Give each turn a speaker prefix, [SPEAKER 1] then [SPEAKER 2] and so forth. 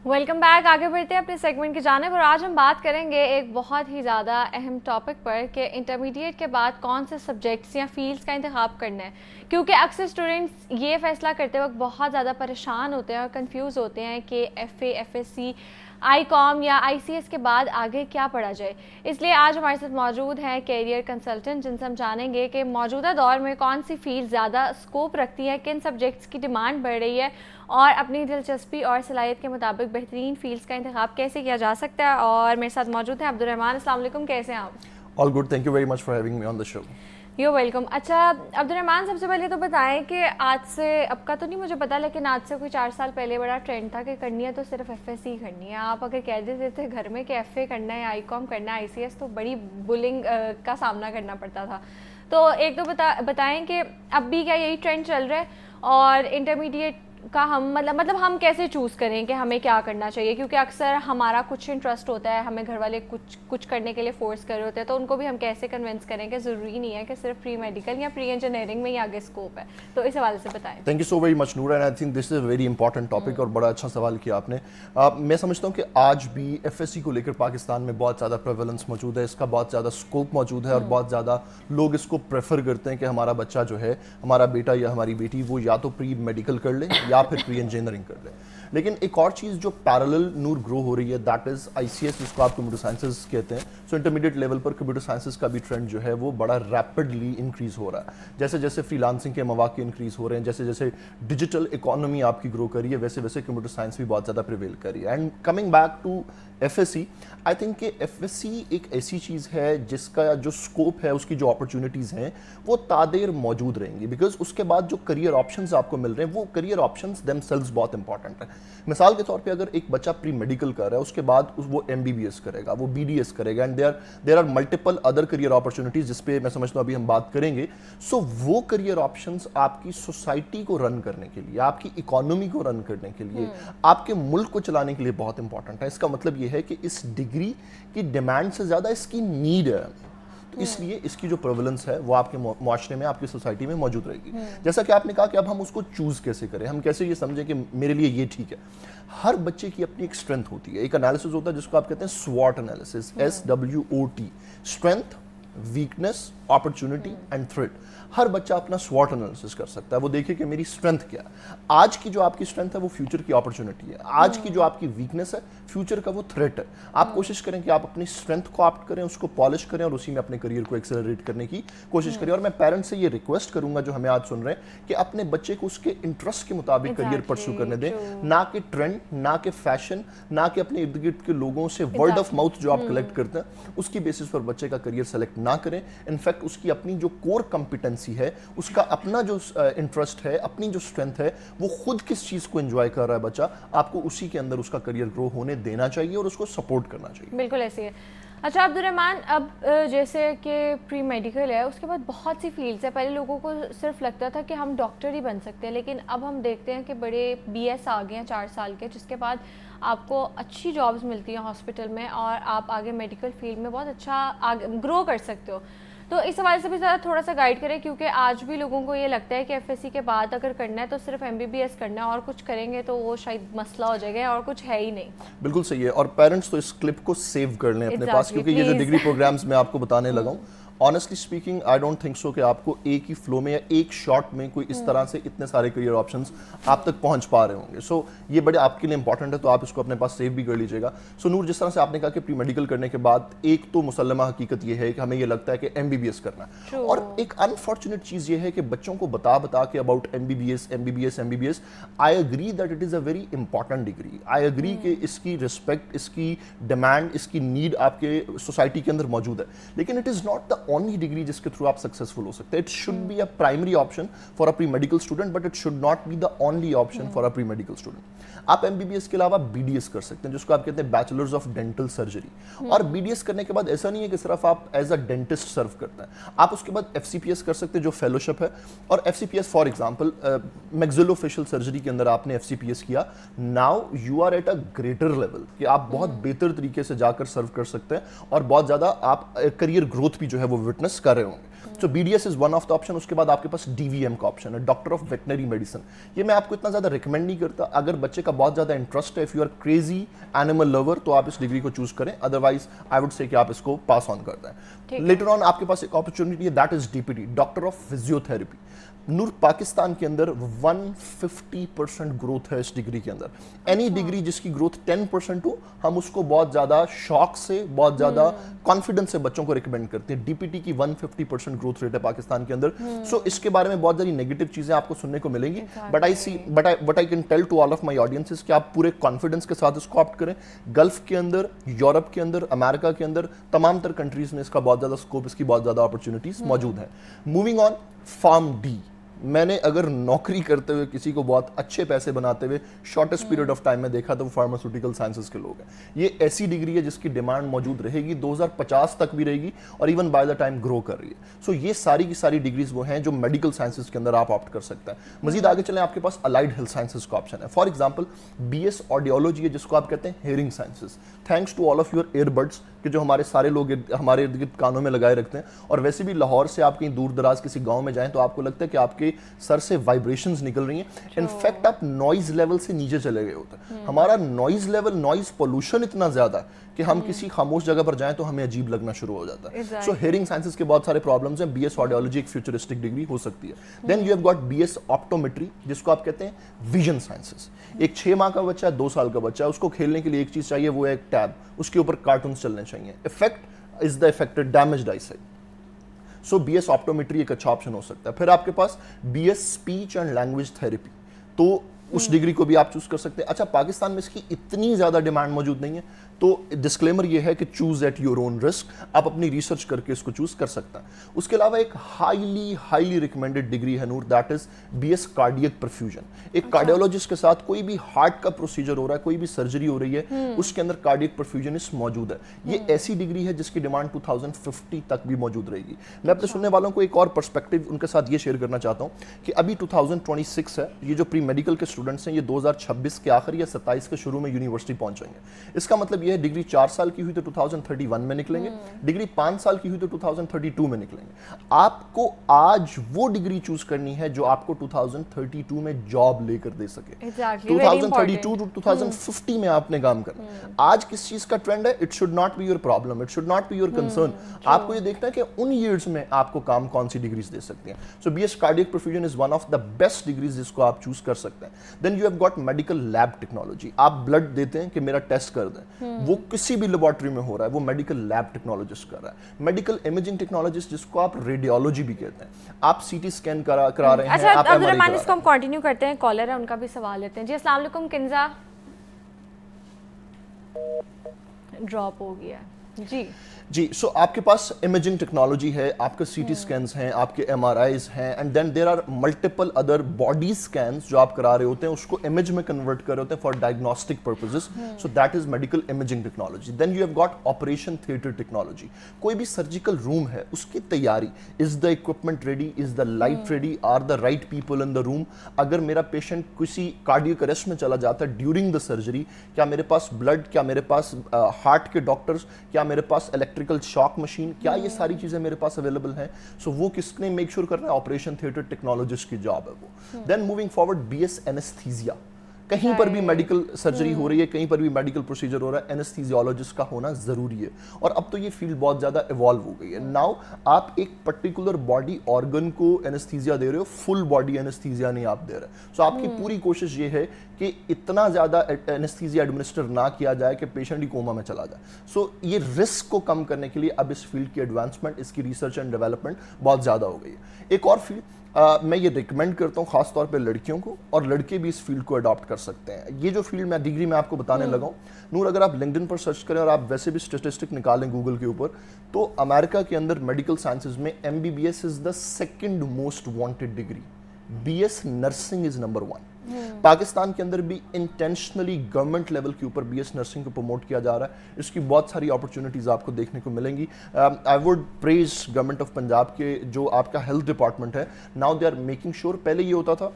[SPEAKER 1] Welcome back. आगे बढ़ते हैं अपने सेगमेंट की जानिब और आज हम बात करेंगे एक बहुत ही ज़्यादा अहम टॉपिक पर कि इंटरमीडिएट के बाद कौन से सब्जेक्ट्स या फील्ड्स का इंतखाब करना है, क्योंकि अक्सर स्टूडेंट्स ये फ़ैसला करते वक्त बहुत ज़्यादा परेशान होते हैं और कंफ्यूज होते हैं कि एफ़ए, एफ़एससी, आईकॉम या आईसीएस के बाद आगे क्या पढ़ा जाए। इसलिए आज हमारे साथ मौजूद हैं कैरियर कंसल्टेंट, जिनसे हम जानेंगे कि मौजूदा दौर में कौन सी फील्ड ज़्यादा स्कोप रखती है, किन सब्जेक्ट्स की डिमांड बढ़ रही है और अपनी दिलचस्पी और सलाहियत के मुताबिक बेहतरीन फील्ड्स का इंतखाब कैसे किया जा सकता है। और मेरे साथ मौजूद हैं अब्दुर्रहमान। अस्सलाम वालेकुम, कैसे हैं आप?
[SPEAKER 2] All good, thank you very much for having me on the show.
[SPEAKER 1] You welcome. अच्छा अब्दुर्रहमान, सबसे पहले तो बताएं कि आज से, अब का तो नहीं मुझे पता, लेकिन आज से कोई 4 साल पहले बड़ा ट्रेंड था कि करनी है तो सिर्फ एफएससी करनी है। आप अगर कह देते थे घर में कि एफए करना है, आईकॉम करना है, आईसीएस, तो बड़ी बुलिंग का सामना करना पड़ता था। तो एक तो बताएं कि अब भी क्या यही ट्रेंड चल रहा है, और इंटरमीडिएट का हम मतलब हम कैसे चूज़ करें कि हमें क्या करना चाहिए, क्योंकि अक्सर हमारा कुछ इंटरेस्ट होता है, हमें घर वाले कुछ करने के लिए फोर्स कर रहे होते हैं, तो उनको भी हम कैसे कन्विंस करें कि ज़रूरी नहीं है कि सिर्फ प्री मेडिकल या प्री इंजीनियरिंग में ही आगे स्कोप है। तो इस हवाले से बताएं।
[SPEAKER 2] Thank you so very much Noor, and I think this is a very important topic और बड़ा अच्छा सवाल किया आपने। मैं समझता हूँ कि आज भी एफएससी को लेकर पाकिस्तान में बहुत ज़्यादा प्रेवलेंस मौजूद है, इसका बहुत ज़्यादा स्कोप मौजूद है और बहुत ज़्यादा लोग इसको प्रेफर करते हैं कि हमारा बच्चा जो है, हमारा बेटा या हमारी बेटी, वो या तो प्री मेडिकल कर ले या फिर प्री इंजीनियरिंग कर ले। लेकिन एक और चीज़ जो पैरेलल नूर ग्रो हो रही है, दैट इज आईसीएस, जिसको आप कंप्यूटर साइंसेस कहते हैं। सो इंटरमीडिएट लेवल पर कंप्यूटर साइंसेस का भी ट्रेंड जो है वो बड़ा रैपिडली इंक्रीज हो रहा है। जैसे जैसे फ्रीलांसिंग के मौके इंक्रीज हो रहे हैं, जैसे जैसे डिजिटल इकोनॉमी आपकी ग्रो कर रही है, वैसे वैसे कंप्यूटर साइंस भी बहुत ज़्यादा प्रिवेल कर रही है। And coming back to FSC, I think कि एफएससी एक ऐसी चीज़ है जिसका जो स्कोप है, उसकी जो अपॉर्चुनिटीज़ हैं वो तादेर मौजूद रहेंगी, बिकॉज उसके बाद जो करियर ऑप्शंस आपको मिल रहे हैं वो करियर ऑप्शंस देमसेल्व्स बहुत इंपॉर्टेंट है। मिसाल के तौर पे अगर एक बच्चा प्री मेडिकल कर रहा है, उसके बाद वो एमबीबीएस करेगा, वो बीडीएस करेगा, and there are multiple other career opportunities जिस पे मैं समझता हूँ अभी हम बात करेंगे। सो वो करियर ऑप्शंस आपकी सोसाइटी को रन करने के लिए, आपकी इकोनॉमी को रन करने के लिए, आपके मुल्क को चलाने के लिए बहुत इंपॉर्टेंट है। इसका मतलब ये है कि इस डिग्री की डिमांड से ज़्यादा इसकी नीड है, तो इसलिए इसकी जो प्रेवलेंस है वो आपके मुआशरे में, आपकी सोसाइटी में मौजूद रहेगी। जैसा कि आपने कहा कि अब हम उसको चूज कैसे करें, हम कैसे ये समझें कि मेरे लिए ये ठीक है। हर बच्चे की अपनी एक स्ट्रेंथ होती है, एक एनालिसिस होता है जिसको आप कहते हैं स्वॉट analysis, SWOT, strength, weakness, opportunity and threat. हर बच्चा अपना स्वॉट एनालिसिस कर सकता है, वो देखे कि मेरी स्ट्रेंथ क्या है। आज की जो आपकी स्ट्रेंथ है वो फ्यूचर की अपॉर्चुनिटी है, आज की जो आपकी वीकनेस है फ्यूचर का वो थ्रेट है। आप कोशिश करें कि आप अपनी स्ट्रेंथ को ऑप्ट करें, उसको पॉलिश करें और उसी में अपने करियर को एक्सेलरेट करने की कोशिश करें। और मैं पेरेंट्स से ये रिक्वेस्ट करूंगा जो हमें आज सुन रहे हैं कि अपने बच्चे को उसके इंटरेस्ट के मुताबिक करियर परस्यू करने दें, ना कि ट्रेंड, ना कि फैशन, ना कि अपने इर्द गिर्द के लोगों से वर्ड ऑफ माउथ जो आप कलेक्ट करते हैं उसकी बेसिस पर बच्चे का करियर सेलेक्ट ना करें। इनफैक्ट उसकी अपनी जो कोर कंपिटेंसी है, उसका अपना जो इंटरेस्ट है, अपनी जो स्ट्रेंथ है, वो खुद किस चीज को एंजॉय कर रहा है बच्चा, आपको उसी के अंदर उसका करियर ग्रो होने देना चाहिए और उसको सपोर्ट करना चाहिए।
[SPEAKER 1] बिल्कुल ऐसी है। अच्छा अब्दुर्रहमान, अब जैसे कि प्री मेडिकल है, उसके बाद बहुत सी फील्ड्स है। पहले लोगों को सिर्फ लगता था कि हम डॉक्टर ही बन सकते हैं, लेकिन अब हम देखते हैं कि बड़े बीएस आ गए हैं 4 साल के, जिसके बाद आपको अच्छी जॉब्स मिलती हैं हॉस्पिटल में और आप आगे मेडिकल फील्ड में बहुत अच्छा आगे ग्रो कर सकते हो। तो इस हवाले से भी ज़रा थोड़ा सा गाइड करें, क्योंकि आज भी लोगों को ये लगता है कि एफएससी के बाद अगर करना है तो सिर्फ एमबीबीएस करना है और कुछ करेंगे तो वो शायद मसला हो जाएगा और कुछ है ही नहीं।
[SPEAKER 2] बिल्कुल सही है, और पेरेंट्स तो इस क्लिप को सेव कर लें अपने पास, क्योंकि ये जो डिग्री प्रोग्राम्स मैं आपको बताने लगा हूँ, honestly speaking I don't think so कि आपको एक ही फ्लो में या एक शॉट में कोई इस तरह से इतने सारे करियर ऑप्शंस आप तक पहुंच पा रहे होंगे। सो ये बड़े आपके लिए इंपॉर्टेंट है, तो आप इसको अपने पास सेव भी कर लीजिएगा। सो नूर, जिस तरह से आपने कहा कि प्री मेडिकल करने के बाद एक तो मुसल्लमा हकीकत ये है कि हमें ये लगता है कि एमबीबीएस करना है, और एक अनफॉर्चुनेट चीज़ ये है कि बच्चों को बता के about MBBS, I agree that it is a very important degree. I agree कि इसकी रिस्पेक्ट, इसकी डिमांड, इसकी नीड आपके सोसाइटी के अंदर मौजूद है, लेकिन it is not the only degree जिसके थ्रू आप सक्सेसफुल हो सकते हैं। It should be a primary option for a pre medical student, but it should not be the only option for a pre medical student. आप MBBS के अलावा BDS कर सकते हैं, जिसको आप कहते हैं बैचलर्स ऑफ डेंटल सर्जरी। और बीडीएस करने के बाद ऐसा नहीं है कि सिर्फ आप एज अ डेंटिस्ट सर्व करते हैं, आप उसके बाद एफसीपीएस कर सकते हैं जो फेलोशिप है। और FCPS for example maxillofacial surgery के अंदर आपने एफसीपीएस किया, now you are at a greater level कि आप बहुत बेहतर तरीके से जाकर सर्व कर सकते हैं और बहुत ज्यादा आप करियर ग्रोथ भी जो है वो विटनेस कर रहे होंगे। सो BDS is one of the option. उसके बाद आपके पास DVM का ऑप्शन है, डॉक्टर ऑफ वेटनरी मेडिसिन। ये मैं आपको इतना ज़्यादा रिकमेंड नहीं करता। अगर बच्चे का बहुत ज़्यादा इंटरेस्ट है, if you are crazy animal lover, तो आप इस डिग्री को चूज करें। अदरवाइज आई वुड से कि आप इसको पास ऑन कर दें। लेटर ऑन आपके पास एक अपॉर्चुनिटी है, that is DPT, doctor of physiotherapy. Noor, Pakistan के अंदर 150% ग्रोथ है इस डिग्री के अंदर। एनी डिग्री जिसकी ग्रोथ 10% हो, हम उसको बहुत ज़्यादा शौक से, बहुत ज़्यादा कॉन्फिडेंस से बच्चों को रिकमेंड करते हैं। DPT की 150% ग्रोथ रेट है पाकिस्तान के अंदर। सो इसके बारे में बहुत सारी नेगेटिव चीज़ें आपको सुनने को मिलेंगी, but I can tell to all of my audiences कि आप पूरे कॉन्फिडेंस के साथ इसको ऑप्ट करें। गल्फ के अंदर, यूरोप के अंदर, अमेरिका के अंदर, तमाम तर कंट्रीज में इसका बहुत ज़्यादा स्कोप, इसकी बहुत ज़्यादा अपॉर्चुनिटीज मौजूद है। Moving on, pharm D. मैंने अगर नौकरी करते हुए किसी को बहुत अच्छे पैसे बनाते हुए शॉर्टेस्ट पीरियड ऑफ टाइम में देखा तो वो फार्मास्यूटिकल साइंसेज के लोग हैं। ये ऐसी डिग्री है जिसकी डिमांड मौजूद रहेगी, 2050 तक भी रहेगी और even by the time grow कर रही है। सो ये सारी की सारी डिग्रीज वो हैं जो मेडिकल साइंसेज के अंदर आप ऑप्ट कर सकते हैं। मजीद आगे चलें, आपके पास अलाइड हेल्थ साइंसेज का ऑप्शन है। फॉर एग्जाम्पल BS ऑडियोलॉजी है, जिसको आप कहते हैं hearing sciences. Thanks to all of your earbuds कि जो हमारे सारे लोग हमारे इर्द गिर्द कानों में लगाए रखते हैं। और वैसे भी लाहौर से आप कहीं दूर दराज किसी गांव में जाएं तो आपको लगता है कि आपके सर से वाइब्रेशंस निकल रही हैं। इनफैक्ट आप नॉइज लेवल से नीचे चले गए होते हैं। हमारा नॉइज लेवल, नॉइज पोल्यूशन इतना ज्यादा है कि हम किसी खामोश जगह पर जाएं तो हमें अजीब लगना शुरू हो जाता है। सो हेयरिंग साइंसेज के बहुत सारे प्रॉब्लम्स हैं। BS ऑडियोलॉजी एक फ्यूचरिस्टिक डिग्री हो सकती है। Then you have got BS optometry, जिसको आप कहते हैं विजन साइंसेज। एक 6 माह का बच्चा है, 2 साल का बच्चा है, उसको खेलने के लिए एक चीज चाहिए, वो है एक टैब, उसके ऊपर कार्टून चलने चाहिए। Effect is the affected damaged eyesight. So BS optometry एक अच्छा ऑप्शन हो सकता है। फिर आपके पास BS speech and language therapy, तो उस डिग्री को भी आप चूज कर सकते हैं। अच्छा, पाकिस्तान में इसकी इतनी ज्यादा डिमांड मौजूद नहीं है, तो डिस्क्लेमर ये है कि choose at your own risk, आप अपनी रिसर्च करके इसको चूज कर सकते हैं। उसके अलावा एक हाईली रिकमेंडेड डिग्री है Noor, that is BS cardiac perfusion. एक कार्डियोलॉजिस्ट के साथ कोई भी हार्ट का प्रोसीजर हो रहा है, कोई भी सर्जरी हो रही है, उसके अंदर कार्डियक परफ्यूजनिस्ट मौजूद है। ये ऐसी डिग्री है जिसकी डिमांड 2050 तक भी मौजूद रहेगी। मैं अपने सुनने वालों को एक और पर्सपेक्टिव उनके साथ ये शेयर करना चाहता हूँ कि अभी 2026 है, ये जो प्री मेडिकल के स्टूडेंट्स हैं, ये 2026 के आखिर या 27 के शुरू में यूनिवर्सिटी पहुंचेंगे। इसका मतलब ये है डिग्री 4 साल की हुई तो 2031 में निकलेंगे, डिग्री 5 साल की हुई तो 2032 में निकलेंगे। आपको आज वो डिग्री चूज करनी है जो आपको 2032 में जॉब लेकर दे सके। 2032 टू 2050 में आपने काम करना। आज किस चीज का ट्रेंड है, it should not be your problem, it should not be your concern. आपको ये देखना है कि उन ईयर्स में आपको काम कौन सी डिग्रीज दे सकती हैं। So BS cardiac perfusion is one of the best degrees जिसको आप चूज कर सकते हैं। Then you have got medical lab technology. आप ब्लड देते हैं कि मेरा टेस्ट कर दें, वो किसी भी लेबोरेटरी में हो रहा है, वो मेडिकल लैब टेक्नोलॉजिस्ट कर रहा है। मेडिकल इमेजिंग टेक्नोलॉजिस्ट, जिसको आप रेडियोलॉजी भी कहते हैं, आप CT स्कैन करा रहे हैं।
[SPEAKER 1] अच्छा,
[SPEAKER 2] आप
[SPEAKER 1] अब्दुल
[SPEAKER 2] MRI
[SPEAKER 1] रहमान,
[SPEAKER 2] करा
[SPEAKER 1] इसको हम कंटिन्यू करते हैं। कॉलर है, उनका भी सवाल लेते हैं। जी अस्सलाम वालेकुम। किंजा ड्रॉप हो गया जी। सो आपके पास इमेजिंग टेक्नोलॉजी है, आपके CT स्कैन्स हैं, आपके MRIs हैं, and then there are multiple other body scans जो आप करा रहे होते हैं, उसको इमेज में कन्वर्ट कर रहे होते हैं for diagnostic purposes. So that is medical imaging technology. Then you have got operation theatre technology. कोई भी सर्जिकल रूम है, उसकी तैयारी, is the equipment ready, is the light ready, are the right people in the room. अगर मेरा patient किसी cardiac arrest में चला जाता है ड्यूरिंग द सर्जरी, क्या मेरे पास ब्लड, क्या मेरे पास हार्ट के डॉक्टर्स, क्या मेरे पास इलेक्ट्रिकल शॉक मशीन, क्या ये सारी चीजें मेरे पास अवेलेबल हैं? सो वो किसने मेक श्योर करना है? ऑपरेशन थिएटर टेक्नोलॉजिस्ट की जॉब है वो। Then moving forward, BS anaesthesia. कहीं पर भी मेडिकल सर्जरी हो रही है, कहीं पर भी मेडिकल प्रोसीजर हो रहा है, एनेस्थीसियोलॉजिस्ट का होना जरूरी है। और अब तो ये फील्ड बहुत ज्यादा इवॉल्व हो गई है। नाउ आप एक पर्टिकुलर बॉडी ऑर्गन को एनेस्थीसिया दे रहे हो, फुल बॉडी एनेस्थीसिया नहीं आप दे रहे। सो आपकी पूरी कोशिश ये है कि इतना ज्यादा एनेस्थीसिया एडमिनिस्टर ना किया जाए कि पेशेंट ही कोमा में चला जाए। सो ये रिस्क को कम करने के लिए अब इस फील्ड की एडवांसमेंट, इसकी रिसर्च एंड डेवलपमेंट बहुत ज्यादा हो गई है। एक और फील्ड मैं ये रिकमेंड करता हूँ खास तौर पे लड़कियों को, और लड़के भी इस फील्ड को अडॉप्ट कर सकते हैं। ये जो फील्ड मैं डिग्री में आपको बताने लगा हूँ नूर, अगर आप लिंक्डइन पर सर्च करें और आप वैसे भी स्टेटिस्टिक निकालें गूगल के ऊपर, तो अमेरिका के अंदर मेडिकल साइंसेज में MBBS is the second most wanted degree. BS nursing is number 1। Pakistan के अंदर भी इंटेंशनली गवर्नमेंट लेवल के ऊपर BS नर्सिंग को प्रमोट किया जा रहा है। इसकी बहुत सारी अपॉर्चुनिटीज आपको देखने को मिलेंगी। I would praise government of Punjab के जो आपका हेल्थ डिपार्टमेंट है, now they are making sure. पहले ये होता था